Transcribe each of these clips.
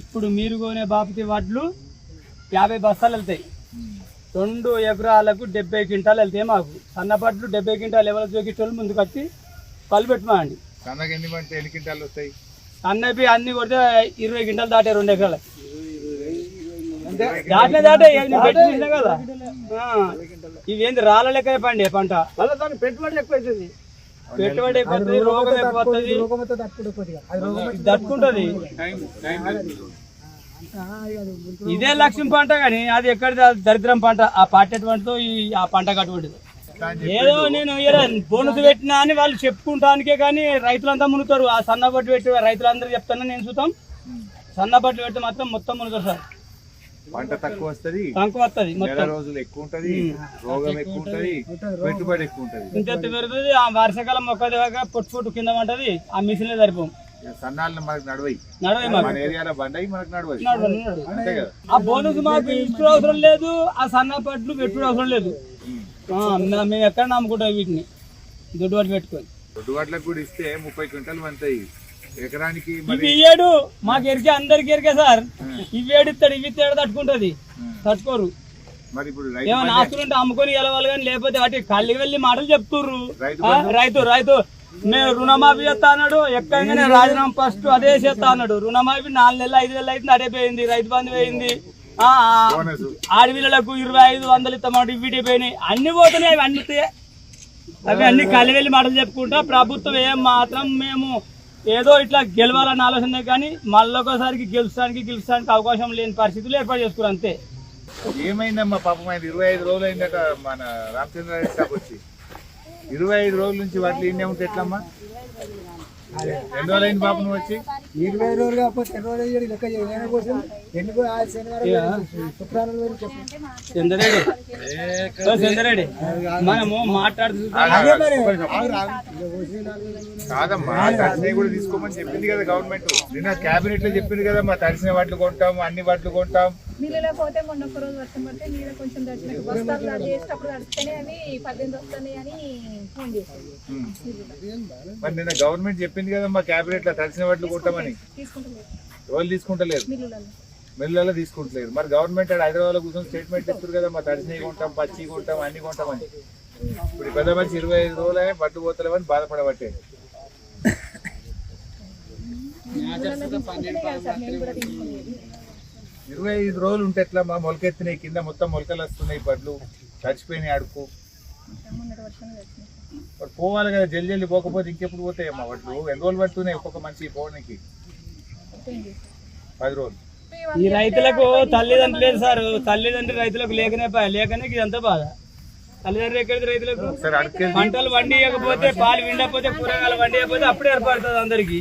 ఇప్పుడు మీరు కొనే బాపతి వడ్లు 50 బస్తాలు వెళ్తాయి. 2 ఎకరాలకు 70 క్వింటాలు వెళ్తాయి. మాకు సన్నపట్లు 70 క్వింటాలు ఎవరు జోకిట్టోళ్ళు ముందుకు వచ్చి పళ్ళు పెట్టమండి. సన్నగా ఎన్ని క్వింటాలు వస్తాయి? సన్నవి అన్ని కొడితే 20 క్వింటాలు దాటే 2 ఎకరాలకు దాటే పెట్టిన కదా. ఇవేంది రాళ్ళ లెక్క అయిపోండి పంట. పెట్టుబడి ఎక్కువ అవుతుంది, పెట్టుబడి ఎక్కువ వస్తుంది, రోగం ఎక్కువ వస్తుంది, దట్టుకుంటది. ఇదే లక్ష్యం పంట కానీ అది ఎక్కడ దరిద్రం పంట. ఆ పాటేటువంటితో ఆ పంట అటువంటిది. ఏదో నేను బోనస్ పెట్టినా అని వాళ్ళు చెప్పుకుంటానికే కానీ రైతులంతా మునుగుతారు. ఆ సన్నబట్టు పెట్టి రైతులందరూ చెప్తాను నేను చూద్దాం. సన్నబట్టు పెడితే మాత్రం మొత్తం మునుగుతారు సార్. పంట తక్కువ వస్తుంది, మొత్తం రోజులు ఎక్కువ ఉంటది, రోగం ఎక్కువ ఉంటది, పెట్టుబడి ఎక్కువ ఉంటది, ఇంత పెరుగుతుంది. ఆ వర్షాకాలం మొక్క దగ్గర పొట్టు కింద ఉంటది. ఆ మిషన్ సరిపోం. సన్నాలు మనకు నడవయి, మన ఏరియాలో బండయి మనకు నడవయి. ఆ బోనస్ మాకు ఇచ్చుడు అవసరం లేదు, ఆ సన్నపట్లు పెట్టుడు అవసరం లేదు. మేము ఎక్కడ నమ్ముకుంటాం వీటిని దొడ్డుబాటు పెట్టుకొని. దొడ్డుబాట్లకు కూడా ఇస్తే 30 క్వింటాలు పంతాయి ఎకరానికి. ఇవి ఇయ్యాడు మాకు ఎరికే, అందరికి ఎరికే సార్. ఇవి ఏడిస్తాడు, ఇవి తేడా తట్టుకుంటది, తట్టుకోరు. మరి ఇప్పుడు ఏమైనా ఆస్తులుంటే అమ్ముకొని వెళ్ళవాలి కానీ లేకపోతే వాటి కళ్ళకి వెళ్ళి మాటలు చెప్తుర్రు. రైతు మేము రుణమాఫీ చేస్తా అన్నాడు. ఎక్కడికైనా రాజీనామా ఫస్ట్ అదే చేస్తా అన్నాడు. రుణమాఫీ 4 నెలలు 5 నెలలు అయితే అదే పోయింది. రైతు బంధు పోయింది. ఆడపిల్లలకు 2500 ఇస్తామంటే వీటి పోయినాయి. అన్ని పోతున్నాయి, అవి అన్నితే. అవి అన్ని కళ్ళి వెళ్ళి మాటలు చెప్పుకుంటా. ప్రభుత్వం ఏం మాత్రం మేము ఏదో ఇట్లా గెలవాలన్న ఆలోచన కానీ మళ్ళొకసారికి గెలుస్తానికి అవకాశం లేని పరిస్థితులు ఏర్పాటు చేసుకున్నారు అంతే. ఏమైందమ్మా పాపం, 25 రోజులు అయిందట మన రామచంద్రారెడ్డి స్టాప్ వచ్చి. 25 రోజుల నుంచి వాటిలో ఇన్నే ఉంటే ఎట్లమ్మా? 2 రోజులు అయింది పాపం నువ్వు వచ్చి. 20 రోజులు కాకపోతే 2 రోజులు లెక్క చేయడం కోసం ఎందుకు చంద్రెడ్డి మనము కాదమ్మా, తడిసినవి కూడా తీసుకోమని చెప్పింది కదా గవర్నమెంట్. నిన్న క్యాబినెట్ లో చెప్పింది కదమ్మా, తడిసిన వాటిలు కొంటాం, అన్ని వాటిలు కొంటాం. నీళ్ళలో పోతే మొన్న ఒక రోజు వర్షం పడితే నీళ్ళ కొంచెం దర్శనం బస్తాలు చేసేటప్పుడు తడిస్తేనే అని 18 వస్తాయి అని ఫోన్ చేశారు. మరి నిన్న గవర్నమెంట్ చెప్పింది కదమ్మా క్యాబినెట్ లో తడిసిన వాటిలు కొంటామని. ఎవరు తీసుకుంటలేరు, మిల్లులలో తీసుకుంటలేరు. మరి గవర్నమెంట్ హైదరాబాద్ లో కూర్చొని స్టేట్మెంట్ ఇస్తారు కదా, మా తడిసినవి కొంటాం, పచ్చి కొంటాం, అన్ని కొంటామని. ఇప్పుడు పెద్ద మనిషి 25 రోజులే బడ్డు పోతలేమని బాధపడబట్టే. 25 రోజులు ఉంటే ఎట్లా మా మొలకెత్తినాయి, కింద మొత్తం మొలకలు వస్తున్నాయి, బడ్లు చచ్చిపోయినాయి అడుకు. పోవాలి కదా, జల్ది పోకపోతే ఇంకెప్పుడు పోతాయమ్మా వడ్లు. ఎన్ని రోజులు పడుతున్నాయి ఒక్కొక్క మనిషి పోవడానికి? 10 రోజులు. ఈ రైతులకు తల్లిదండ్రులు లేదు సార్. తల్లిదండ్రులు రైతులకు లేకనే ఇదంతా బాధ. తల్లిదండ్రులు ఎక్కడిది రైతులకు? పంటలు వండియకపోతే, పాలు విండకపోతే, కూరగాయలు వండియకపోతే అప్పుడే ఏర్పడుతుంది అందరికి.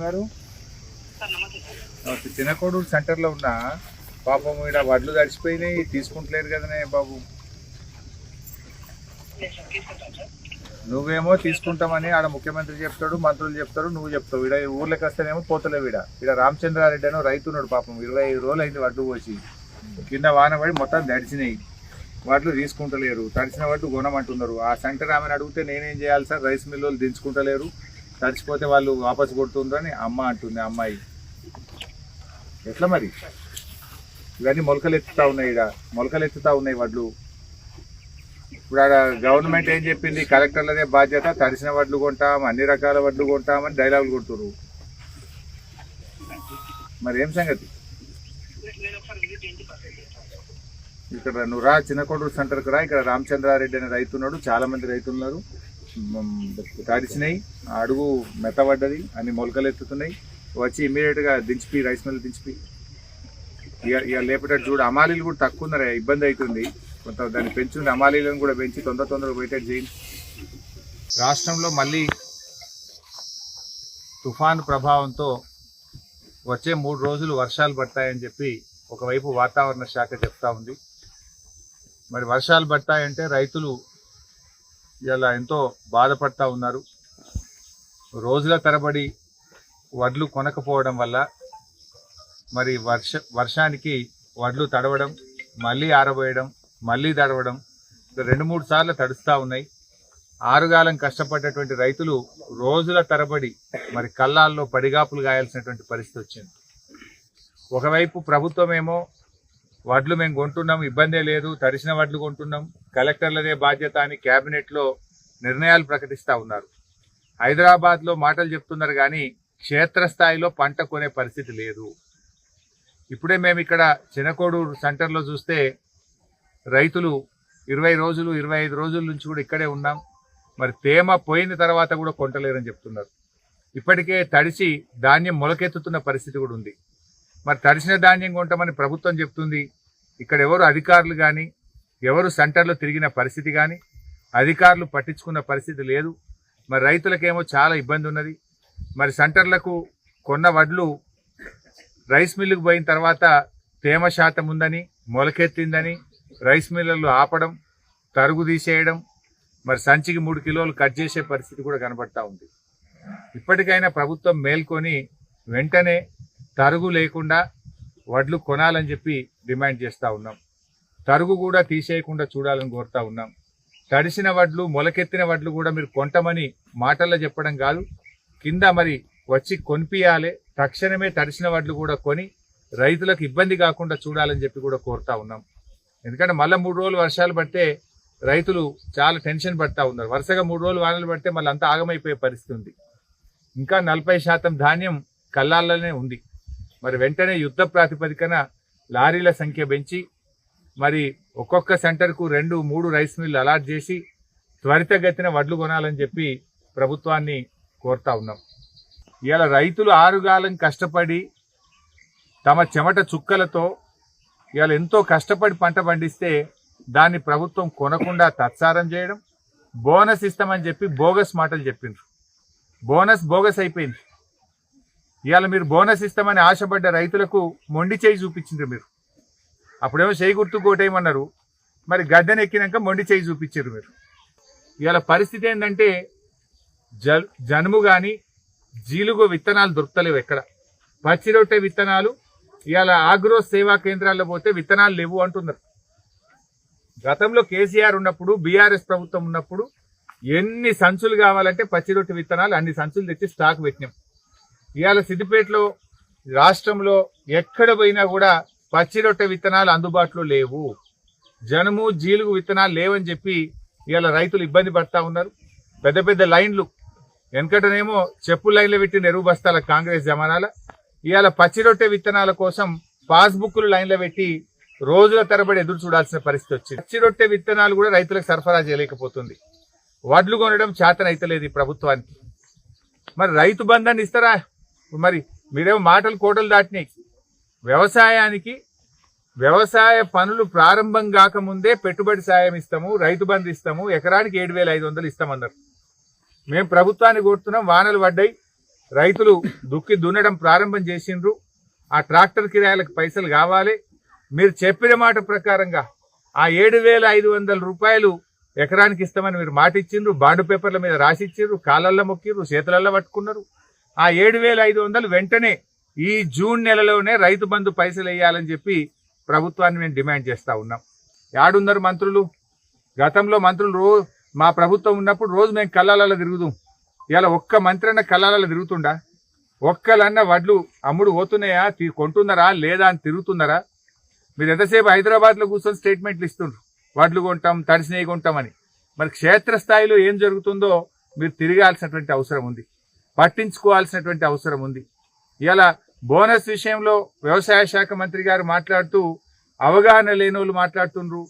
గారు చిన్నకోడూరు సెంటర్ లో ఉన్న పాపం ఇక్కడ వడ్లు తడిచిపోయినాయి, తీసుకుంటలేరు కదనే బాబు. నువ్వేమో తీసుకుంటామని ఆడ ముఖ్యమంత్రి చెప్తాడు, మంత్రులు చెప్తారు, నువ్వు చెప్తావు. ఇక్కడ ఊర్లోకి వస్తేనేమో పోతలేవు. ఇక్కడ రామచంద్రారెడ్డి అనో రైతున్నాడు పాపం, 25 రోజులు అయింది వడ్లు పోసి. కింద వాన పడి మొత్తం తడిచినాయి, వడ్లు తీసుకుంటలేరు. తడిచిన వడ్లు కొనమంటున్నారు. ఆ సెంటర్ ఆమెను అడిగితే నేనేం చేయాలి సార్, రైస్ మిల్ వాళ్ళు దించుకుంటలేరు, తడిచిపోతే వాళ్ళు వాపసు కొడుతుండ్రని అమ్మ అంటుంది. అమ్మాయి ఎట్లా మరి? ఇవన్నీ మొలకలు ఎత్తుతా ఉన్నాయి, మొలకలు ఎత్తుతా ఉన్నాయి వడ్లు. ఇప్పుడు ఆడ గవర్నమెంట్ ఏం చెప్పింది, కలెక్టర్లదే బాధ్యత, తడిసిన వడ్లు కొంటాం, అన్ని రకాల వడ్లు కొంటామని డైలాగులు కొడుతున్నారు. మరి ఏం సంగతి? ఇక్కడ నువ్వు రా, చిన్నకోడూరు సెంటర్కి రా. ఇక్కడ రామచంద్రారెడ్డి అనే రైతున్నాడు, చాలా మంది రైతులున్నారు. తడిచినాయి, అడుగు మెత్తబడ్డది, అన్ని మొలకలు ఎత్తుతున్నాయి. వచ్చి ఇమీడియట్గా దించిపి, రైస్ మిల్ దించిపి. ఇక లేపేటట్టు చూడు. అమాలీలు కూడా తక్కువ ఉన్నారా, ఇబ్బంది అవుతుంది కొంత. దాన్ని పెంచుండి, అమాలీలను కూడా పెంచి తొందరగా పోయేటట్టు చేయండి. రాష్ట్రంలో మళ్ళీ తుఫాను ప్రభావంతో వచ్చే 3 రోజులు వర్షాలు పడతాయని చెప్పి ఒకవైపు వాతావరణ శాఖ చెప్తా ఉంది. మరి వర్షాలు పడతాయంటే రైతులు ఇలా ఎంతో బాధపడతా ఉన్నారు. రోజుల తరబడి వడ్లు కొనకపోవడం వల్ల మరి వర్షానికి వడ్లు తడవడం, మళ్ళీ ఆరబోయడం, మళ్ళీ తడవడం, 2-3 సార్లు తడుస్తూ ఉన్నాయి. ఆరుగాలం కష్టపడ్డటువంటి రైతులు రోజుల తరబడి మరి కళ్ళాల్లో పడిగాపులు గాయాల్సినటువంటి పరిస్థితి వచ్చింది. ఒకవైపు ప్రభుత్వం ఏమో వడ్లు మేము కొంటున్నాం, ఇబ్బందే లేదు, తడిసిన వడ్లు కొంటున్నాం, కలెక్టర్లదే బాధ్యత అని క్యాబినెట్లో నిర్ణయాలు ప్రకటిస్తూ ఉన్నారు. హైదరాబాద్లో మాటలు చెప్తున్నారు కానీ క్షేత్రస్థాయిలో పంట కొనే పరిస్థితి లేదు. ఇప్పుడే మేము ఇక్కడ చినకోడూరు సెంటర్లో చూస్తే రైతులు 20 రోజులు 25 రోజుల నుంచి కూడా ఇక్కడే ఉన్నాం. మరి తేమ పోయిన తర్వాత కూడా కొంటలేరని చెప్తున్నారు. ఇప్పటికే తడిసి ధాన్యం మొలకెత్తుతున్న పరిస్థితి కూడా ఉంది. మరి తడిసిన ధాన్యం కొంటామని ప్రభుత్వం చెప్తుంది. ఇక్కడ ఎవరు అధికారులు కానీ ఎవరు సెంటర్లో తిరిగిన పరిస్థితి కానీ అధికారులు పట్టించుకున్న పరిస్థితి లేదు. మరి రైతులకేమో చాలా ఇబ్బంది ఉన్నది. మరి సెంటర్లకు కొన్న వడ్లు రైస్ మిల్లుకు పోయిన తర్వాత తేమ శాతం ఉందని మొలకెత్తిందని రైస్ మిల్లులు ఆపడం, తరుగు తీసేయడం, మరి సంచికి 3 కిలోలు కట్ చేసే పరిస్థితి కూడా కనబడతా ఉంది. ఇప్పటికైనా ప్రభుత్వం మేల్కొని వెంటనే తరుగు లేకుండా వడ్లు కొనాలని చెప్పి డిమాండ్ చేస్తూ ఉన్నాం. తరుగు కూడా తీసేయకుండా చూడాలని కోరుతా ఉన్నాం. తడిసిన వడ్లు మొలకెత్తిన వడ్లు కూడా మీరు కొంటమని మాటల్లో చెప్పడం కాదు, కింద మరి వచ్చి కొనిపియాలి. తక్షణమే తడిసిన వడ్లు కూడా కొని రైతులకు ఇబ్బంది కాకుండా చూడాలని చెప్పి కూడా కోరుతా ఉన్నాం. ఎందుకంటే మళ్ళీ 3 రోజులు వర్షాలు పడితే రైతులు చాలా టెన్షన్ పడతా ఉన్నారు. వరుసగా 3 రోజులు వానలు పడితే మళ్ళీ అంతా ఆగమైపోయే పరిస్థితి ఉంది. ఇంకా 40% ధాన్యం కల్లాల్లోనే ఉంది. మరి వెంటనే యుద్ధ ప్రాతిపదికన లారీల సంఖ్య పెంచి మరి ఒక్కొక్క సెంటర్కు 2-3 రైస్ మిల్లు అలాట్ చేసి త్వరితగతిన వడ్లు కొనాలని చెప్పి ప్రభుత్వాన్ని కోరుతా ఉన్నాం. ఇవాళ రైతులు ఆరుగాలం కష్టపడి తమ చెమట చుక్కలతో ఇవాళ ఎంతో కష్టపడి పంట పండిస్తే దాన్ని ప్రభుత్వం కొనకుండా తత్సారం చేయడం, బోనస్ ఇస్తామని చెప్పి బోగస్ మాటలు చెప్పిండ్రు. బోనస్ బోగస్ అయిపోయింది. ఇవాళ మీరు బోనస్ ఇస్తామని ఆశపడ్డ రైతులకు మొండి చేయి చూపించిండ్రు. మీరు అప్పుడేమో చేయి గుర్తు కోటేయమన్నారు, మరి గద్దెనెక్కినాక మొండి చేయి చూపించారు మీరు. ఇవాళ పరిస్థితి ఏంటంటే జనుము కానీ జీలుగు విత్తనాలు దొరుకుతలేవు. ఎక్కడ పచ్చిరొట్టె విత్తనాలు ఇవాళ ఆగ్రో సేవా కేంద్రాల్లో పోతే విత్తనాలు లేవు అంటున్నారు. గతంలో కేసీఆర్ ఉన్నప్పుడు బీఆర్ఎస్ ప్రభుత్వం ఉన్నప్పుడు ఎన్ని సంచులు కావాలంటే పచ్చిరొట్టె విత్తనాలు అన్ని సంచులు తెచ్చి స్టాక్ పెట్టినాం. ఇవాళ సిద్దిపేటలో రాష్ట్రంలో ఎక్కడ పోయినా కూడా పచ్చిరొట్టె విత్తనాలు అందుబాటులో లేవు. జనుము జీలుగు విత్తనాలు లేవని చెప్పి ఇవాళ రైతులు ఇబ్బంది పడతా ఉన్నారు. పెద్ద పెద్ద లైన్లు, వెనకటనేమో చెప్పు లైన్లు పెట్టిన ఎరువు బస్తాల కాంగ్రెస్ జమానాల ఇవాళ పచ్చిరొట్టె విత్తనాల కోసం పాస్బుక్లు లైన్లో పెట్టి రోజుల తరబడి ఎదురు చూడాల్సిన పరిస్థితి వచ్చింది. పచ్చిరొట్టె విత్తనాలు కూడా రైతులకు సరఫరా చేయలేకపోతుంది. వడ్లు కొనడం చేతనైతలేదు ఈ ప్రభుత్వానికి. మరి రైతు బంధాన్ని ఇస్తారా? మరి మీరేమో మాటలు కోటలు దాటినాయి. వ్యవసాయానికి వ్యవసాయ పనులు ప్రారంభం కాకముందే పెట్టుబడి సాయం ఇస్తాము, రైతు బంధు ఇస్తాము, ఎకరానికి 7,500 ఇస్తామన్నారు. మేము ప్రభుత్వాన్ని కోరుతున్నాం, వానలు పడ్డాయి, రైతులు దుక్కి దున్నడం ప్రారంభం చేసిండ్రు, ఆ ట్రాక్టర్ కిరాయిలకు పైసలు కావాలి. మీరు చెప్పిన మాట ప్రకారంగా ఆ 7,500 రూపాయలు ఎకరానికి ఇస్తామని మీరు మాట ఇచ్చిండ్రు, బాండు పేపర్ల మీద రాసిచ్చిండ్రు, కాళ్ళల్లో మొక్కిర్రు, చేతులల్లో పట్టుకున్నారు. ఆ 7,500 వెంటనే ఈ జూన్ నెలలోనే రైతు బంధు పైసలు వేయాలని చెప్పి ప్రభుత్వాన్ని మేము డిమాండ్ చేస్తూ ఉన్నాం. యాడున్నారు మంత్రులు? గతంలో మంత్రులు మా ప్రభుత్వం ఉన్నప్పుడు రోజు మేము కళ్ళాలలో తిరుగుదాం. ఇలా ఒక్క మంత్రి అన్న కళ్ళాలలో తిరుగుతుండా? ఒక్కలన్న వడ్లు అమ్ముడు పోతున్నాయా, కొంటున్నారా లేదా అని తిరుగుతున్నారా? మీరు ఎంతసేపు హైదరాబాద్లో కూర్చొని స్టేట్మెంట్లు ఇస్తుండ్రు, వడ్లు కొంటాం, తడిసినవి కొంటామని. మరి క్షేత్రస్థాయిలో ఏం జరుగుతుందో మీరు తిరగాల్సినటువంటి అవసరం ఉంది, పట్టించుకోవాల్సినటువంటి అవసరం ఉంది. ఇలా బోనస్ విషయంలో వ్యవసాయ శాఖ మంత్రి గారు మాట్లాడుతూ అవగాహన లేని వాళ్ళు మాట్లాడుతుండ్రు,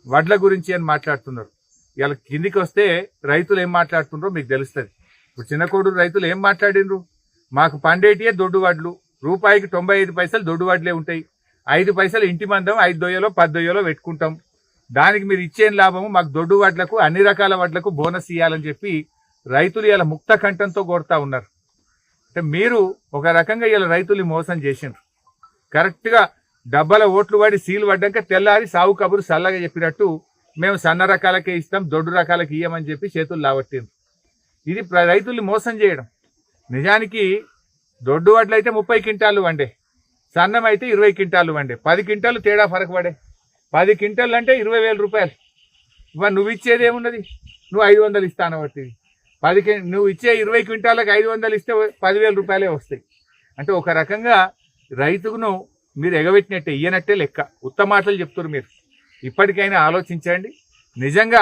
వడ్ల గురించి అని మాట్లాడుతున్నారు. ఇలా కిందికి వస్తే రైతులు ఏం మాట్లాడుతుండ్రో మీకు తెలుస్తుంది. ఇప్పుడు చిన్నకోడూరు రైతులు ఏం మాట్లాడిండ్రు? మాకు పండేటియే దొడ్డు వడ్లు, రూపాయికి 95 పైసలు దొడ్డు వడ్లే ఉంటాయి, 5 పైసలు ఇంటి మందం 5 దొయ్యలో 10 దొయ్యలో పెట్టుకుంటాం, దానికి మీరు ఇచ్చేం లాభము, మాకు దొడ్డు వడ్లకు అన్ని రకాల వడ్లకు బోనస్ ఇవ్వాలని చెప్పి రైతులు ఇలా ముక్త కంఠంతో కోరుతా ఉన్నారు. అంటే మీరు ఒక రకంగా ఇలా రైతుల్ని మోసం చేసిండ్రు. కరెక్ట్గా డబ్బాల ఓట్లు పడి సీలు పడ్డాక తెల్లారి సాగు కబురు సల్లగా చెప్పినట్టు మేము సన్న రకాలకే ఇస్తాం, దొడ్డు రకాలకి ఇయ్యమని చెప్పి చేతులు లావట్టిండ్రు. ఇది రైతుల్ని మోసం చేయడం. నిజానికి దొడ్డు వడ్లు అయితే 30 క్వింటాలు వండే, సన్నం అయితే 20 క్వింటాలు వండే, 10 క్వింటాలు తేడా ఫరక పడే. 10 క్వింటాలు అంటే 20,000 రూపాయలు. ఇవాళ నువ్వు ఇచ్చేది ఏమున్నది? నువ్వు 500 ఇస్తాను బట్టి నువ్వు ఇచ్చే 20 క్వింటాలకు 500 ఇస్తే 10,000 రూపాయలే వస్తాయి. అంటే ఒక రకంగా రైతును మీరు ఎగబెట్టినట్టే, ఇయ్యనట్టే లెక్క. ఉత్తమ మాటలు చెప్తున్నారు మీరు. ఇప్పటికైనా ఆలోచించండి. నిజంగా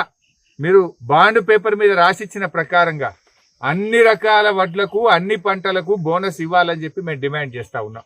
మీరు బాండ్ పేపర్ మీద రాసిచ్చిన ప్రకారంగా అన్ని రకాల వడ్లకు అన్ని పంటలకు బోనస్ ఇవ్వాలని చెప్పి మేము డిమాండ్ చేస్తా ఉన్నాం.